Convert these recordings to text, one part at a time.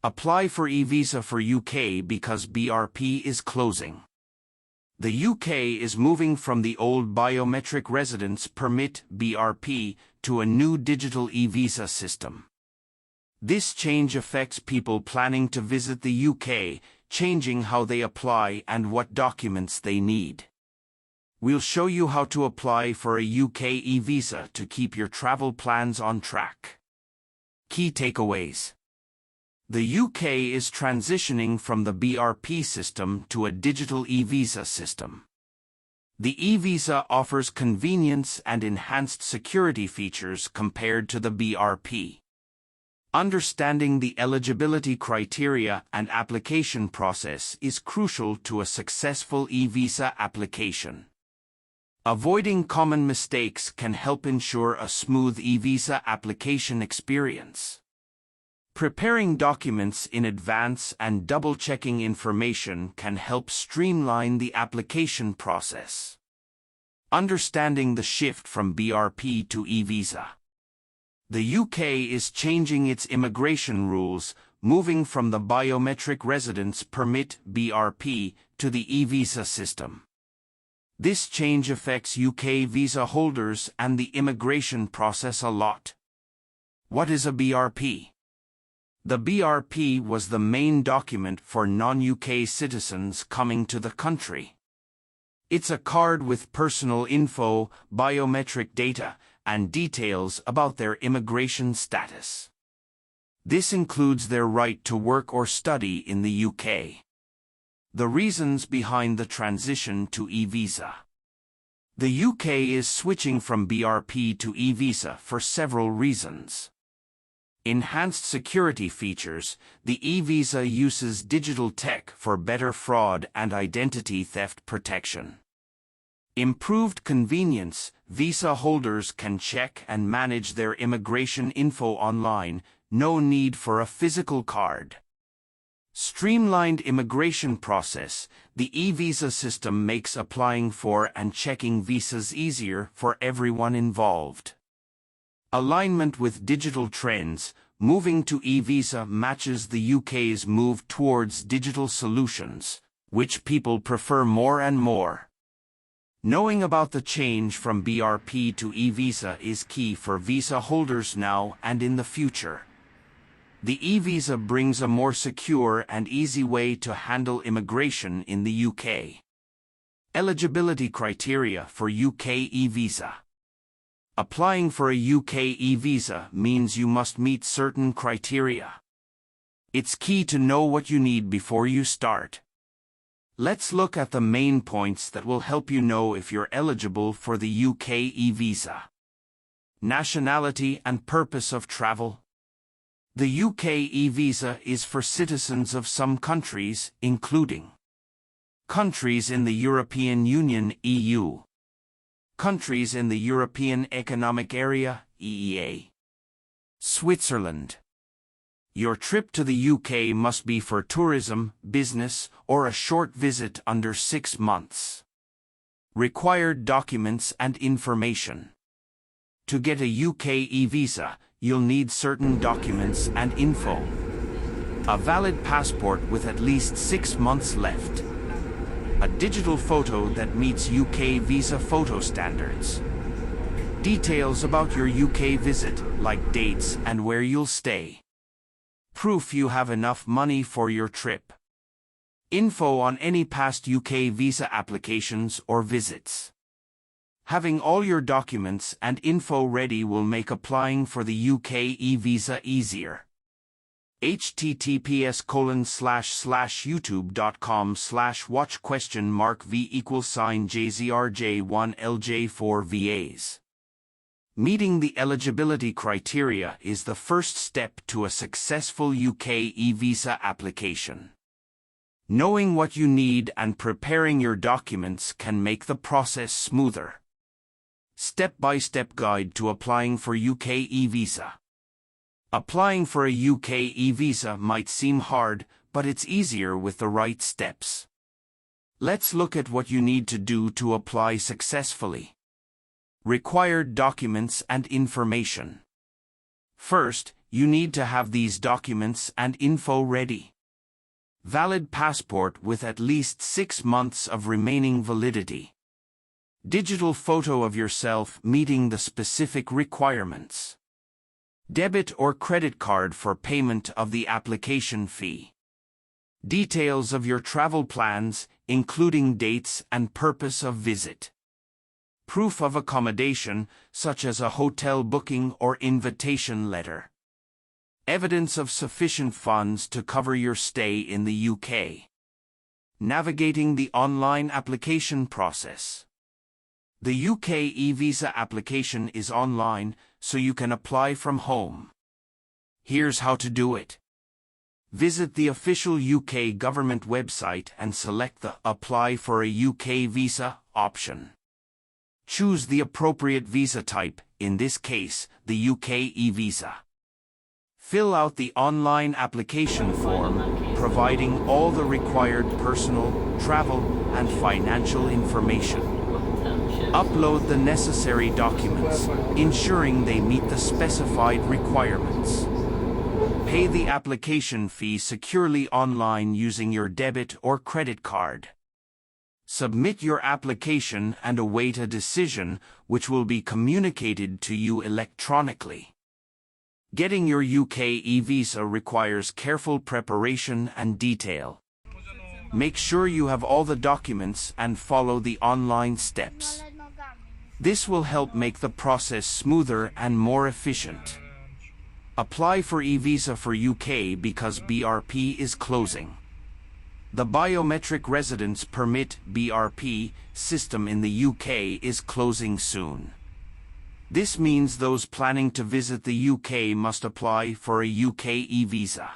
Apply for e-visa for UK because BRP is closing. The UK is moving from the old Biometric Residence Permit (BRP) to a new digital e-visa system. This change affects people planning to visit the UK, changing how they apply and what documents they need. We'll show you how to apply for a UK e-visa to keep your travel plans on track. Key takeaways. The UK is transitioning from the BRP system to a digital e-visa system. The e-visa offers convenience and enhanced security features compared to the BRP. Understanding the eligibility criteria and application process is crucial to a successful e-visa application. Avoiding common mistakes can help ensure a smooth e-visa application experience. Preparing documents in advance and double-checking information can help streamline the application process. Understanding the shift from BRP to e-visa. The UK is changing its immigration rules, moving from the Biometric Residence Permit (BRP) to the e-visa system. This change affects UK visa holders and the immigration process a lot. What is a BRP? The BRP was the main document for non-UK citizens coming to the country. It's a card with personal info, biometric data, and details about their immigration status. This includes their right to work or study in the UK. The reasons behind the transition to e-visa. The UK is switching from BRP to e-visa for several reasons. Enhanced security features. The e-visa uses digital tech for better fraud and identity theft protection. Improved convenience. Visa holders can check and manage their immigration info online, no need for a physical card. Streamlined immigration process. The e-visa system makes applying for and checking visas easier for everyone involved. Alignment with digital trends. Moving to e-visa matches the UK's move towards digital solutions, which people prefer more and more. Knowing about the change from BRP to e-visa is key for visa holders now and in the future. The e-visa brings a more secure and easy way to handle immigration in the UK. Eligibility criteria for UK e-visa. Applying for a UK e-visa means you must meet certain criteria. It's key to know what you need before you start. Let's look at the main points that will help you know if you're eligible for the UK e-visa. Nationality and purpose of travel. The UK e-visa is for citizens of some countries, including countries in the European Union (EU), countries in the European Economic Area (EEA), Switzerland. Your trip to the UK must be for tourism, business, or a short visit under 6 months. Required documents and information. To get a UK e-visa, you'll need certain documents and info. A valid passport with at least 6 months left. A digital photo that meets UK visa photo standards. Details about your UK visit, like dates and where you'll stay. Proof you have enough money for your trip. Info on any past UK visa applications or visits. Having all your documents and info ready will make applying for the UK e-visa easier. https://youtube.com/watch?v=JZRJ1LJ4VAs. Meeting the eligibility criteria is the first step to a successful UK e-visa application. Knowing what you need and preparing your documents can make the process smoother. Step-by-step guide to applying for UK e-visa. Applying for a UK e-visa might seem hard, but it's easier with the right steps. Let's look at what you need to do to apply successfully. Required documents and information. First, you need to have these documents and info ready. Valid passport with at least 6 months of remaining validity. Digital photo of yourself meeting the specific requirements. Debit or credit card for payment of the application fee. Details of your travel plans, including dates and purpose of visit. Proof of accommodation, such as a hotel booking or invitation letter. Evidence of sufficient funds to cover your stay in the UK. Navigating the online application process. The UK e-visa application is online, so you can apply from home. Here's how to do it. Visit the official UK government website and select the Apply for a UK visa option. Choose the appropriate visa type, in this case, the UK e-visa. Fill out the online application form, providing all the required personal, travel, and financial information. Upload the necessary documents, ensuring they meet the specified requirements. Pay the application fee securely online using your debit or credit card. Submit your application and await a decision, which will be communicated to you electronically. Getting your UK e-visa requires careful preparation and detail. Make sure you have all the documents and follow the online steps. This will help make the process smoother and more efficient. Apply for e-visa for UK because BRP is closing. The Biometric Residence Permit (BRP) system in the UK is closing soon. This means those planning to visit the UK must apply for a UK e-visa.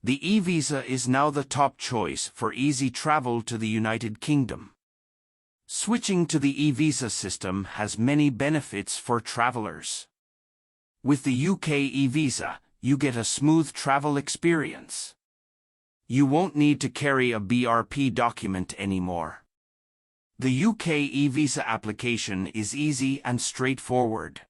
The e-visa is now the top choice for easy travel to the United Kingdom. Switching to the e-visa system has many benefits for travelers. With the UK e-visa, you get a smooth travel experience. You won't need to carry a BRP document anymore. The UK e-visa application is easy and straightforward.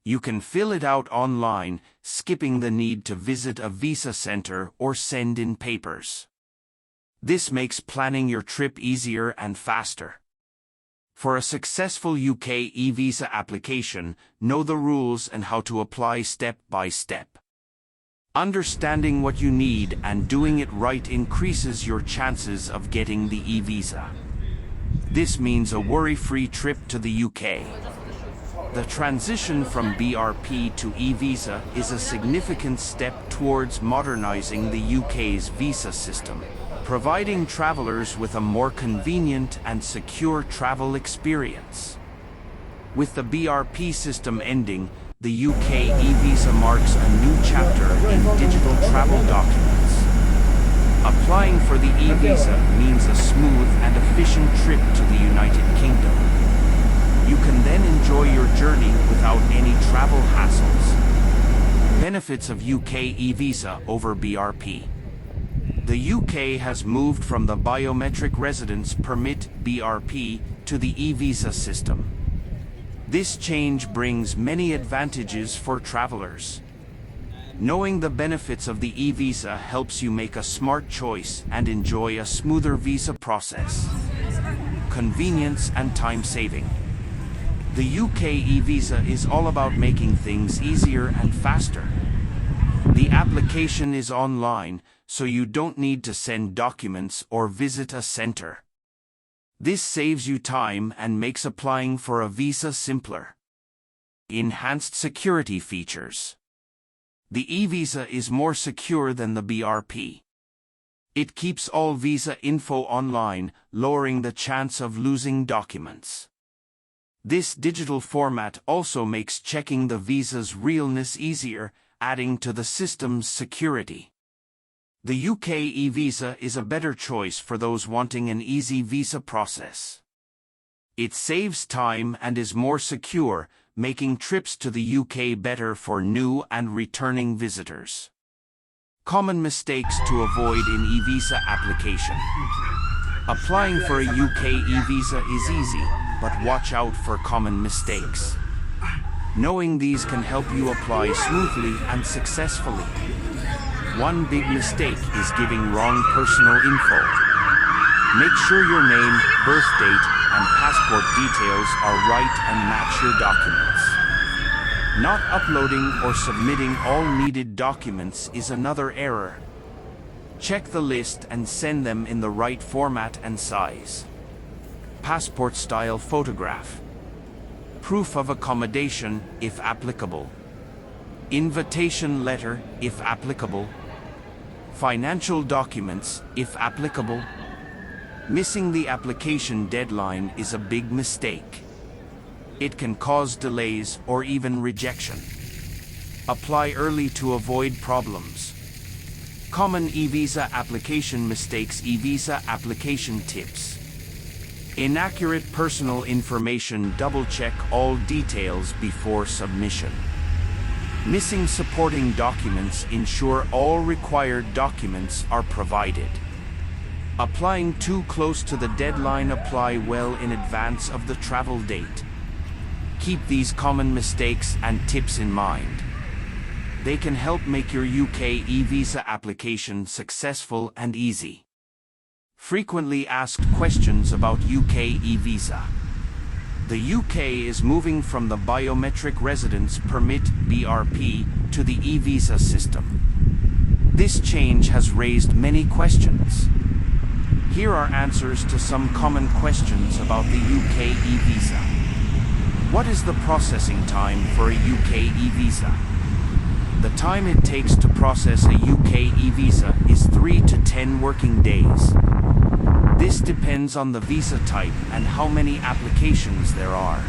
You can fill it out online, skipping the need to visit a visa center or send in papers. This makes planning your trip easier and faster. For a successful UK e-visa application, know the rules and how to apply step by step. Understanding what you need and doing it right increases your chances of getting the e-visa. This means a worry-free trip to the UK. The transition from BRP to e-visa is a significant step towards modernizing the UK's visa system, providing travelers with a more convenient and secure travel experience. With the BRP system ending, the UK e-visa marks a new chapter in digital travel documents. Applying for the e-visa means a smooth and efficient trip to the United Kingdom. You can then enjoy your journey without any travel hassles. Benefits of UK e-visa over BRP. The UK has moved from the Biometric Residence Permit (BRP) to the e-visa system. This change brings many advantages for travelers. Knowing the benefits of the e-visa helps you make a smart choice and enjoy a smoother visa process. Convenience and time saving. The UK e-visa is all about making things easier and faster. The application is online, so you don't need to send documents or visit a center. This saves you time and makes applying for a visa simpler. Enhanced security features. The e-visa is more secure than the BRP. It keeps all visa info online, lowering the chance of losing documents. This digital format also makes checking the visa's realness easier, adding to the system's security. The UK e-visa is a better choice for those wanting an easy visa process. It saves time and is more secure, making trips to the UK better for new and returning visitors. Common mistakes to avoid in e-visa application. Applying for a UK e-visa is easy, but watch out for common mistakes. Knowing these can help you apply smoothly and successfully. One big mistake is giving wrong personal info. Make sure your name, birth date, and passport details are right and match your documents. Not uploading or submitting all needed documents is another error. Check the list and send them in the right format and size. Passport-style photograph. Proof of accommodation, if applicable. Invitation letter, if applicable. Financial documents, if applicable. Missing the application deadline is a big mistake. It can cause delays or even rejection. Apply early to avoid problems. Common e-visa application mistakes. E-visa application tips. Inaccurate personal information. Double-check all details before submission. Missing supporting documents. Ensure all required documents are provided. Applying too close to the deadline. Apply well in advance of the travel date. Keep these common mistakes and tips in mind. They can help make your UK e-visa application successful and easy. Frequently asked questions about UK e-visa. The UK is moving from the Biometric Residence Permit (BRP) to the e-visa system. This change has raised many questions. Here are answers to some common questions about the UK e-visa. What is the processing time for a UK e-visa? The time it takes to process a UK e-visa is 3 to 10 working days. This depends on the visa type and how many applications there are.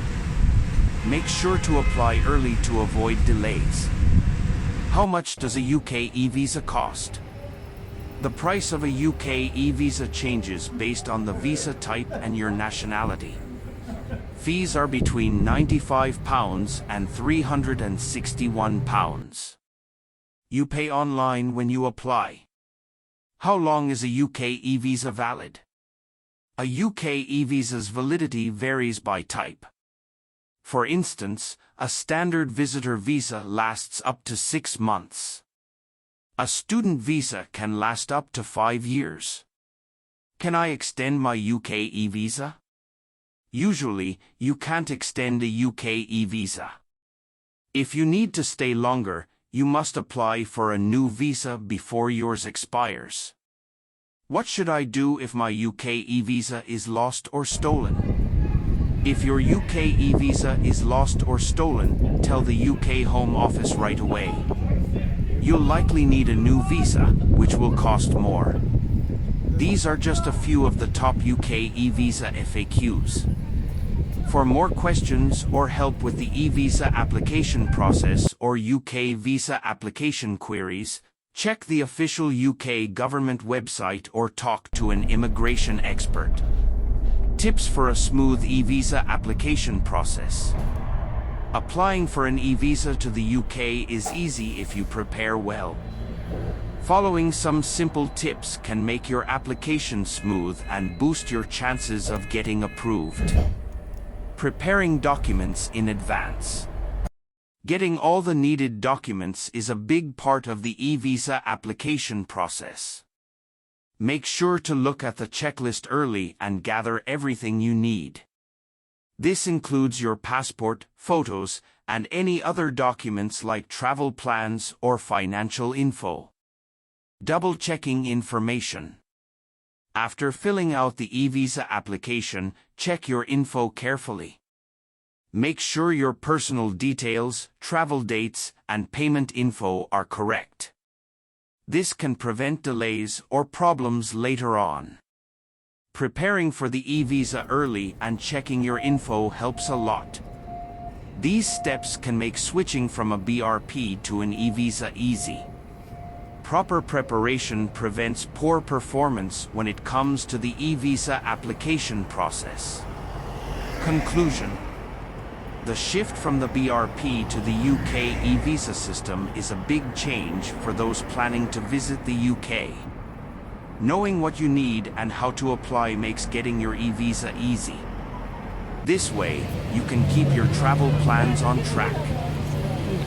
Make sure to apply early to avoid delays. How much does a UK e-visa cost? The price of a UK e-visa changes based on the visa type and your nationality. Fees are between £95 and £361. You pay online when you apply. How long is a UK e-visa valid? A UK e-visa's validity varies by type. For instance, a standard visitor visa lasts up to 6 months. A student visa can last up to 5 years. Can I extend my UK e-visa? Usually, you can't extend a UK e-visa. If you need to stay longer, you must apply for a new visa before yours expires. What should I do if my UK e-visa is lost or stolen? If your UK e-visa is lost or stolen, tell the UK Home Office right away. You'll likely need a new visa, which will cost more. These are just a few of the top UK e-visa FAQs. For more questions or help with the e-visa application process or UK visa application queries, check the official UK government website or talk to an immigration expert. Tips for a smooth e-visa application process. Applying for an e-visa to the UK is easy if you prepare well. Following some simple tips can make your application smooth and boost your chances of getting approved. Preparing documents in advance. Getting all the needed documents is a big part of the e-visa application process. Make sure to look at the checklist early and gather everything you need. This includes your passport, photos, and any other documents like travel plans or financial info. Double-checking information. After filling out the e-visa application, check your info carefully. Make sure your personal details, travel dates, and payment info are correct. This can prevent delays or problems later on. Preparing for the e-visa early and checking your info helps a lot. These steps can make switching from a BRP to an e-visa easy. Proper preparation prevents poor performance when it comes to the e-visa application process. Conclusion. The shift from the BRP to the UK e-visa system is a big change for those planning to visit the UK. Knowing what you need and how to apply makes getting your e-visa easy. This way, you can keep your travel plans on track.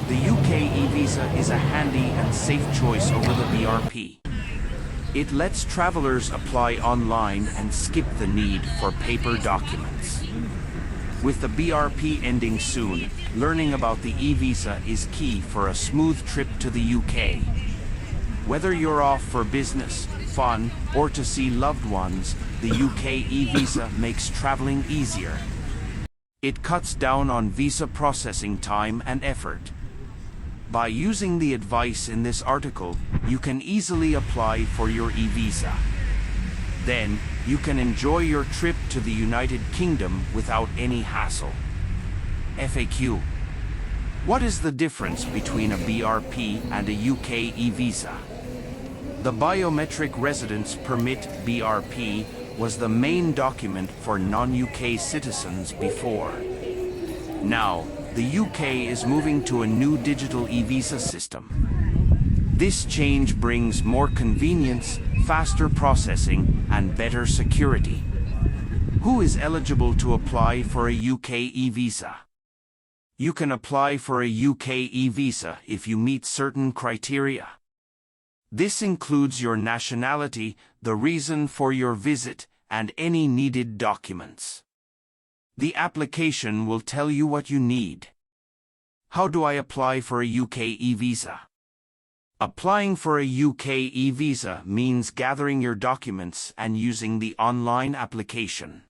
The UK e-visa is a handy and safe choice over the BRP. It lets travelers apply online and skip the need for paper documents. With the BRP ending soon, learning about the e-visa is key for a smooth trip to the UK. Whether you're off for business, fun, or to see loved ones, the UK e-visa makes traveling easier. It cuts down on visa processing time and effort. By using the advice in this article, you can easily apply for your e-visa. Then, you can enjoy your trip to the United Kingdom without any hassle. FAQ: what is the difference between a BRP and a UK e-visa? The Biometric Residence Permit (BRP) was the main document for non-UK citizens before. Now, the UK is moving to a new digital e-visa system. This change brings more convenience, faster processing, and better security. Who is eligible to apply for a UK e-visa? You can apply for a UK e-visa if you meet certain criteria. This includes your nationality, the reason for your visit, and any needed documents. The application will tell you what you need. How do I apply for a UK e-visa? Applying for a UK e-visa means gathering your documents and using the online application.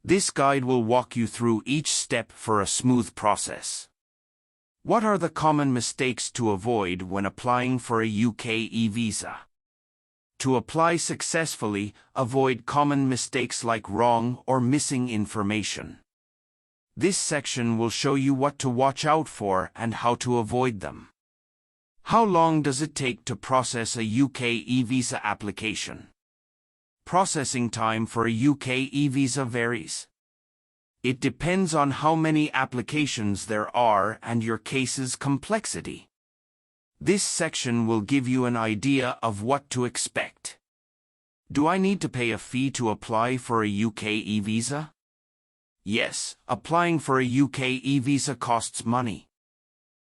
This guide will walk you through each step for a smooth process. What are the common mistakes to avoid when applying for a UK e-visa? To apply successfully, avoid common mistakes like wrong or missing information. This section will show you what to watch out for and how to avoid them. How long does it take to process a UK e-visa application? Processing time for a UK e-visa varies. It depends on how many applications there are and your case's complexity. This section will give you an idea of what to expect. Do I need to pay a fee to apply for a UK e-visa? Yes, applying for a UK e-visa costs money.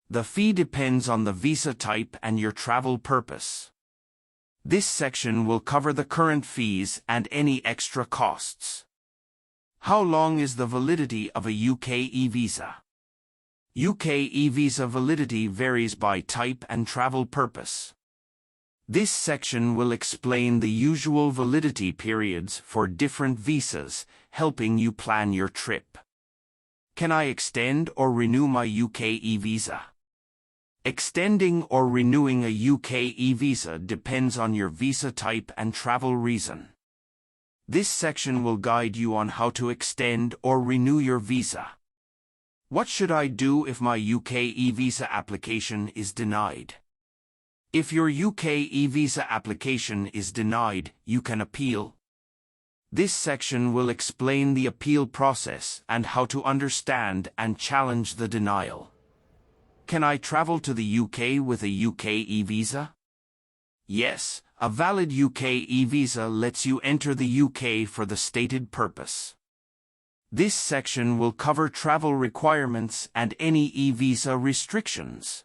The fee depends on the visa type and your travel purpose. This section will cover the current fees and any extra costs. How long is the validity of a UK e-visa? UK e-visa validity varies by type and travel purpose. This section will explain the usual validity periods for different visas, helping you plan your trip. Can I extend or renew my UK e-visa? Extending or renewing a UK e-visa depends on your visa type and travel reason. This section will guide you on how to extend or renew your visa. What should I do if my UK e-visa application is denied? If your UK e-visa application is denied, you can appeal. This section will explain the appeal process and how to understand and challenge the denial. Can I travel to the UK with a UK e-visa? Yes, a valid UK e-visa lets you enter the UK for the stated purpose. This section will cover travel requirements and any e-visa restrictions.